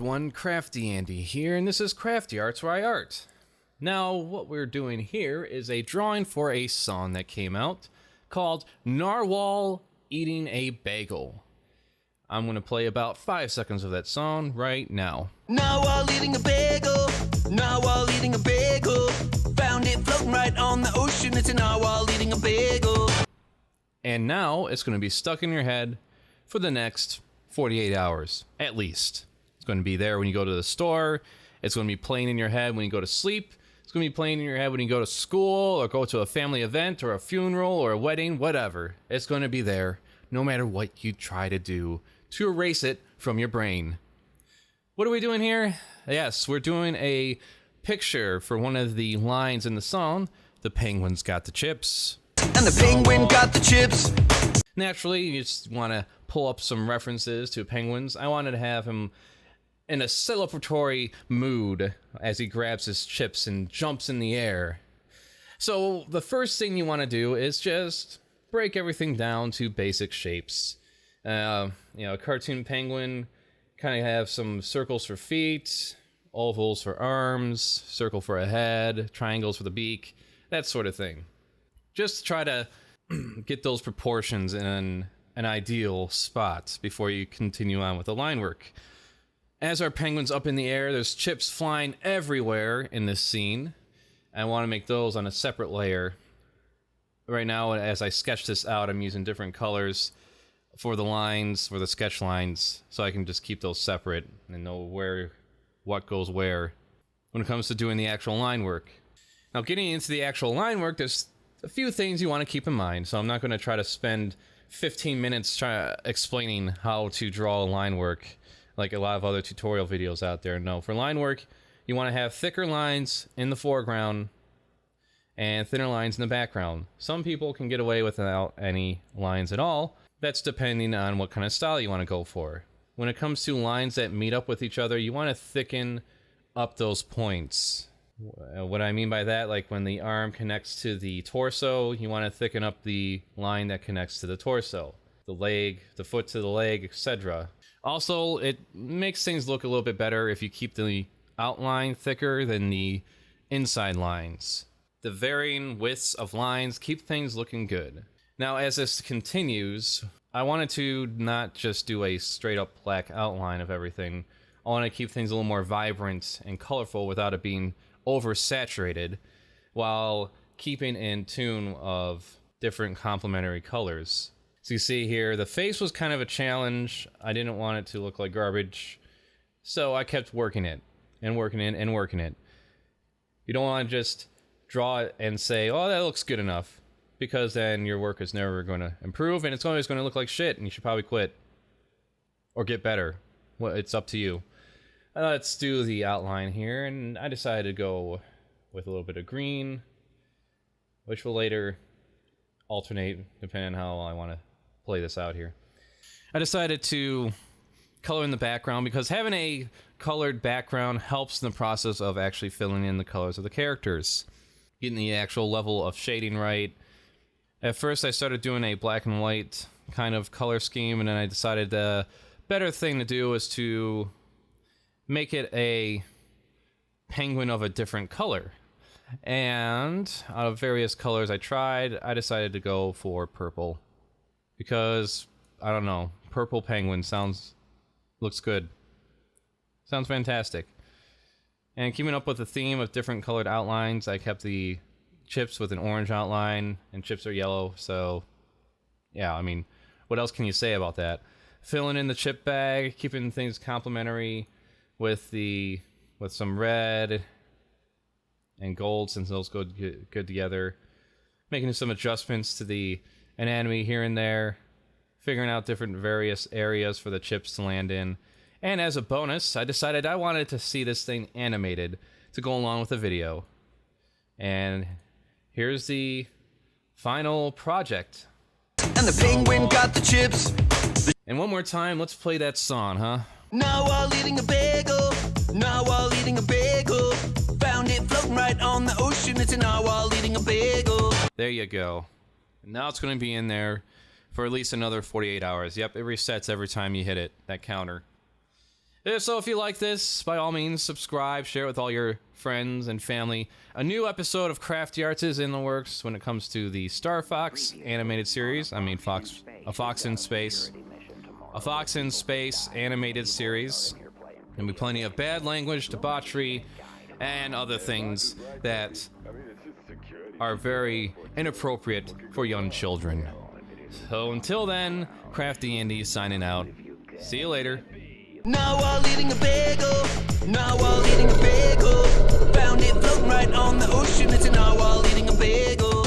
everyone, CraftyAndy here, and this is CraftyArts where I art. Now, what we're doing here is a drawing for a song that came out called Narwhal Eating a Bagel. I'm going to play about 5 seconds of that song right now. Narwhal eating a bagel, narwhal eating a bagel. Found it floating right on the ocean, it's a narwhal eating a bagel. And now it's going to be stuck in your head for the next 48 hours, at least. It's going to be there when you go to the store. It's going to be playing in your head when you go to sleep. It's going to be playing in your head when you go to school or go to a family event or a funeral or a wedding, whatever. It's going to be there no matter what you try to do to erase it from your brain. What are we doing here? Yes, we're doing a picture for one of the lines in the song, "The penguin's got the chips." And the penguin got the chips. Naturally, you just want to pull up some references to penguins. I wanted to have him in a celebratory mood as he grabs his chips and jumps in the air. So the first thing you want to do is just break everything down to basic shapes. A cartoon penguin kind of have some circles for feet, ovals for arms, circle for a head, triangles for the beak, that sort of thing. Just try to get those proportions in an ideal spot before you continue on with the line work. As our penguin's up in the air, there's chips flying everywhere in this scene. I want to make those on a separate layer. Right now, as I sketch this out, I'm using different colors for the lines, for the sketch lines, so I can just keep those separate and know what goes where when it comes to doing the actual line work. Now, getting into the actual line work, there's a few things you want to keep in mind, so I'm not going to try to spend 15 minutes explaining how to draw a line work like a lot of other tutorial videos out there. No, for line work, you want to have thicker lines in the foreground and thinner lines in the background. Some people can get away without any lines at all. That's depending on what kind of style you want to go for. When it comes to lines that meet up with each other, you want to thicken up those points. What I mean by that, like when the arm connects to the torso, you want to thicken up the line that connects to the torso. The leg, the foot to the leg, etc. Also, it makes things look a little bit better if you keep the outline thicker than the inside lines. The varying widths of lines keep things looking good. Now, as this continues, I wanted to not just do a straight up black outline of everything. I want to keep things a little more vibrant and colorful without it being oversaturated, while keeping in tune of different complementary colors. So you see here, the face was kind of a challenge. I didn't want it to look like garbage, so I kept working it and working it and working it. You don't want to just draw it and say, oh, that looks good enough, because then your work is never going to improve and it's always going to look like shit and you should probably quit or get better. Well, it's up to you. Let's do the outline here, and I decided to go with a little bit of green, which will later alternate depending on how I want to play this out here. I decided to color in the background because having a colored background helps in the process of actually filling in the colors of the characters, getting the actual level of shading right. At first I started doing a black and white kind of color scheme, and then I decided the better thing to do is to make it a penguin of a different color. And out of various colors I tried, I decided to go for purple. Because, I don't know, purple penguin looks good. Sounds fantastic. And keeping up with the theme of different colored outlines, I kept the chips with an orange outline, and chips are yellow, so yeah, I mean, what else can you say about that? Filling in the chip bag, keeping things complementary with some red and gold, since those go good together. Making some adjustments to the anatomy here and there, figuring out different various areas for the chips to land in. And as a bonus, I decided I wanted to see this thing animated to go along with the video. And here's the final project. And the penguin got the chips. And one more time, let's play that song, huh? Narwhal eating a bagel, narwhal eating a bagel. Found it floating right on the ocean, it's a narwhal eating a bagel. There you go. And now it's going to be in there for at least another 48 hours. Yep, it resets every time you hit it, that counter. So if you like this, by all means, subscribe, share it with all your friends and family. A new episode of CraftyArts is in the works when it comes to the Star Fox animated series. I mean, A Fox in Space. A Fox in Space animated series. There'll be plenty of bad language, debauchery, and other things that are very inappropriate for young children. So until then, CraftyAndy signing out. See you later. Narwhal eating a bagel. Narwhal eating a bagel. Found it floating right on the ocean. It's a narwhal eating a bagel.